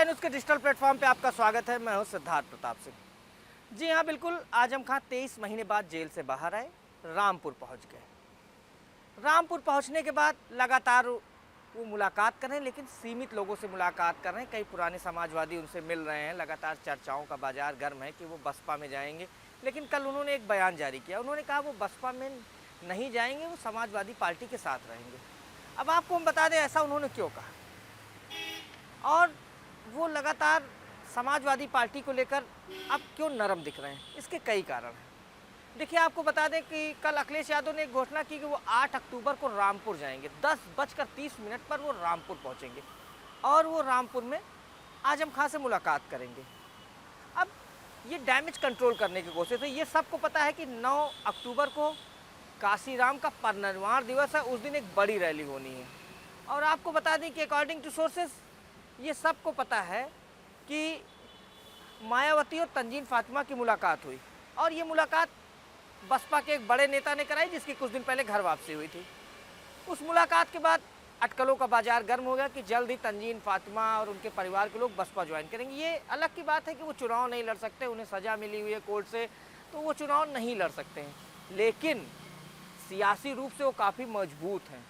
India news के digital platform पे आपका स्वागत है। मैं हूं सिद्धार्थ प्रताप सिंह। जी हाँ, बिल्कुल आजम खां 23 महीने बाद जेल से बाहर आए, रामपुर पहुंच गए। रामपुर पहुंचने के बाद लगातार वो मुलाकात कर रहे हैं, लेकिन सीमित लोगों से मुलाकात कर रहे हैं। कई पुराने समाजवादी उनसे मिल रहे हैं। लगातार चर्चाओं का बाजार गर्म है कि वो बसपा में जाएंगे, लेकिन कल उन्होंने एक बयान जारी किया। उन्होंने कहा वो बसपा में नहीं जाएंगे, वो समाजवादी पार्टी के साथ रहेंगे। अब आपको हम बता दें ऐसा उन्होंने क्यों कहा, और वो लगातार समाजवादी पार्टी को लेकर अब क्यों नरम दिख रहे हैं। इसके कई कारण हैं। देखिए, आपको बता दें कि कल अखिलेश यादव ने एक घोषणा की कि वो 8 अक्टूबर को रामपुर जाएंगे। 10:30 पर वो रामपुर पहुंचेंगे और वो रामपुर में आजम खां से मुलाकात करेंगे। अब ये डैमेज कंट्रोल करने की कोशिश है। ये सबको पता है कि 9 अक्टूबर को काशीराम का परिनिर्वाण दिवस है। उस दिन एक बड़ी रैली होनी है। और आपको बता दें कि अकॉर्डिंग टू सोर्सेस ये सबको पता है कि मायावती और तंजीन फातिमा की मुलाकात हुई, और ये मुलाकात बसपा के एक बड़े नेता ने कराई, जिसकी कुछ दिन पहले घर वापसी हुई थी। उस मुलाकात के बाद अटकलों का बाजार गर्म हो गया कि जल्द ही तंजीन फातिमा और उनके परिवार के लोग बसपा ज्वाइन करेंगे। ये अलग की बात है कि वो चुनाव नहीं लड़ सकते, उन्हें सज़ा मिली हुई है कोर्ट से, तो वो चुनाव नहीं लड़ सकते हैं, लेकिन सियासी रूप से वो काफ़ी मजबूत हैं।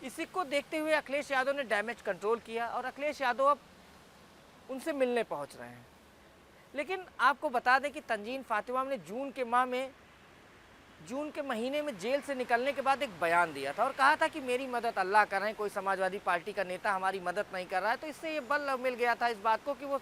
इसी को देखते हुए अखिलेश यादव ने डैमेज कंट्रोल किया और अखिलेश यादव अब उनसे मिलने पहुंच रहे हैं। लेकिन आपको बता दें कि तंजीन फातिमा ने जून के महीने में जेल से निकलने के बाद एक बयान दिया था और कहा था कि मेरी मदद अल्लाह कर रहे हैं, कोई समाजवादी पार्टी का नेता हमारी मदद नहीं कर रहा है। तो इससे ये बल मिल गया था इस बात को कि वो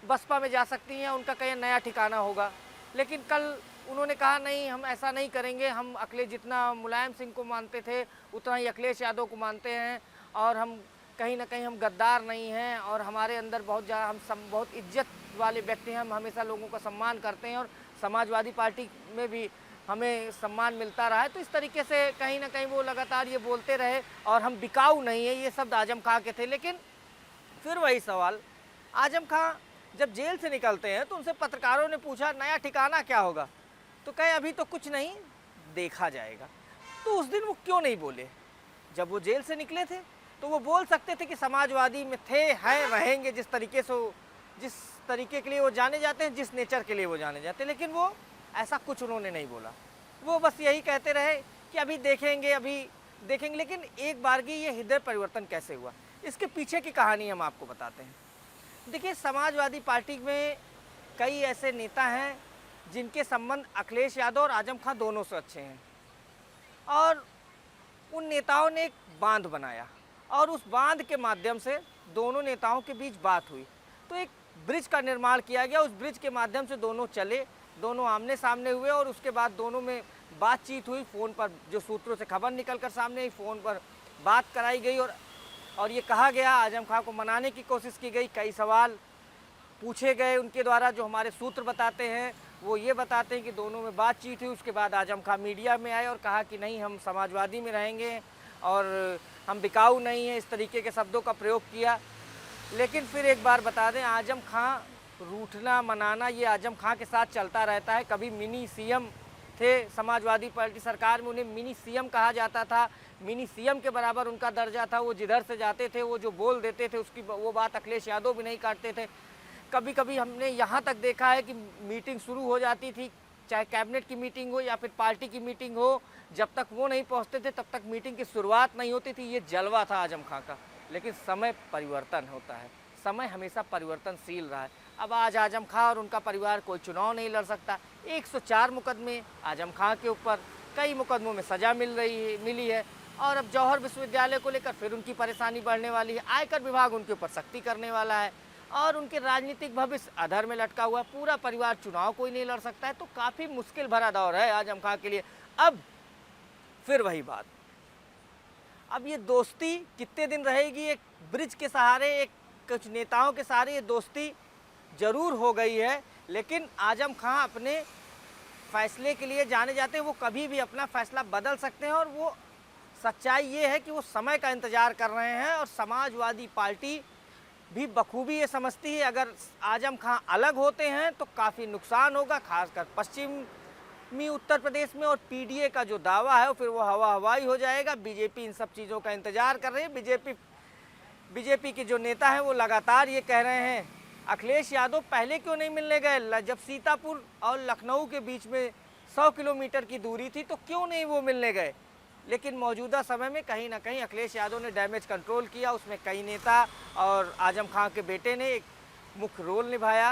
बसपा में जा सकती हैं, उनका कहीं नया ठिकाना होगा। लेकिन कल उन्होंने कहा नहीं, हम ऐसा नहीं करेंगे। हम अखिलेश जितना मुलायम सिंह को मानते थे उतना ही अखिलेश यादव को मानते हैं, और हम कहीं ना कहीं हम गद्दार नहीं हैं, और हमारे अंदर बहुत ज़्यादा बहुत इज्जत वाले व्यक्ति हैं। हम हमेशा लोगों का सम्मान करते हैं और समाजवादी पार्टी में भी हमें सम्मान मिलता रहा है। तो इस तरीके से कहीं ना कहीं वो लगातार ये बोलते रहे, और हम बिकाऊ नहीं है, ये शब्द आजम खां के थे। लेकिन फिर वही सवाल, आजम खां जब जेल से निकलते हैं तो उनसे पत्रकारों ने पूछा नया ठिकाना क्या होगा, तो कहे अभी तो कुछ नहीं, देखा जाएगा। तो उस दिन वो क्यों नहीं बोले? जब वो जेल से निकले थे तो वो बोल सकते थे कि समाजवादी में थे, हैं, रहेंगे, जिस तरीके के लिए वो जाने जाते हैं, जिस नेचर के लिए वो जाने जाते हैं। लेकिन वो ऐसा कुछ उन्होंने नहीं बोला। वो बस यही कहते रहे कि अभी देखेंगे। लेकिन एक बार की ये हृदय परिवर्तन कैसे हुआ, इसके पीछे की कहानी हम आपको बताते हैं। देखिए, समाजवादी पार्टी में कई ऐसे नेता हैं जिनके संबंध अखिलेश यादव और आजम खां दोनों से अच्छे हैं, और उन नेताओं ने एक बांध बनाया, और उस बांध के माध्यम से दोनों नेताओं के बीच बात हुई। तो एक ब्रिज का निर्माण किया गया। उस ब्रिज के माध्यम से दोनों चले, दोनों आमने सामने हुए, और उसके बाद दोनों में बातचीत हुई। फ़ोन पर जो सूत्रों से खबर निकल कर सामने आई, फ़ोन पर बात कराई गई, और ये कहा गया, आजम खां को मनाने की कोशिश की गई। कई सवाल पूछे गए उनके द्वारा। जो हमारे सूत्र बताते हैं वो ये बताते हैं कि दोनों में बातचीत हुई। उसके बाद आजम खां मीडिया में आए और कहा कि नहीं, हम समाजवादी में रहेंगे और हम बिकाऊ नहीं हैं, इस तरीके के शब्दों का प्रयोग किया। लेकिन फिर एक बार बता दें, आजम खां रूठना मनाना ये आजम खां के साथ चलता रहता है। कभी मिनी सीएम थे समाजवादी पार्टी सरकार में, उन्हें मिनी सीएम कहा जाता था। मिनी सीएम के बराबर उनका दर्जा था। वो जिधर से जाते थे, वो जो बोल देते थे, उसकी वो बात अखिलेश यादव भी नहीं काटते थे। कभी कभी हमने यहाँ तक देखा है कि मीटिंग शुरू हो जाती थी, चाहे कैबिनेट की मीटिंग हो या फिर पार्टी की मीटिंग हो, जब तक वो नहीं पहुँचते थे तब तक मीटिंग की शुरुआत नहीं होती थी। ये जलवा था आजम खां का। लेकिन समय परिवर्तन होता है, समय हमेशा परिवर्तनशील रहा है। अब आज आजम खां और उनका परिवार कोई चुनाव नहीं लड़ सकता। 104 मुकदमे आजम खां के ऊपर, कई मुकदमों में सज़ा मिली है, और अब जौहर विश्वविद्यालय को लेकर फिर उनकी परेशानी बढ़ने वाली है। आयकर विभाग उनके ऊपर सख्ती करने वाला है, और उनके राजनीतिक भविष्य अधर में लटका हुआ है। पूरा परिवार चुनाव कोई नहीं लड़ सकता है। तो काफ़ी मुश्किल भरा दौर है आजम खां के लिए। अब फिर वही बात, अब ये दोस्ती कितने दिन रहेगी? एक ब्रिज के सहारे, एक कुछ नेताओं के सहारे ये दोस्ती जरूर हो गई है, लेकिन आजम खां अपने फैसले के लिए जाने जाते हैं। वो कभी भी अपना फैसला बदल सकते हैं, और वो सच्चाई ये है कि वो समय का इंतज़ार कर रहे हैं। और समाजवादी पार्टी भी बखूबी ये समझती है, अगर आजम खां अलग होते हैं तो काफ़ी नुकसान होगा, खासकर पश्चिमी उत्तर प्रदेश में। और पीडीए का जो दावा है फिर वो हवा हवाई हो जाएगा। बीजेपी इन सब चीज़ों का इंतज़ार कर रही है। बीजेपी बीजेपी के जो नेता हैं वो लगातार ये कह रहे हैं अखिलेश यादव पहले क्यों नहीं मिलने गए, जब सीतापुर और लखनऊ के बीच में 100 किलोमीटर की दूरी थी तो क्यों नहीं वो मिलने गए। लेकिन मौजूदा समय में कहीं ना कहीं अखिलेश यादव ने डैमेज कंट्रोल किया, उसमें कई नेता और आजम खां के बेटे ने एक मुख्य रोल निभाया।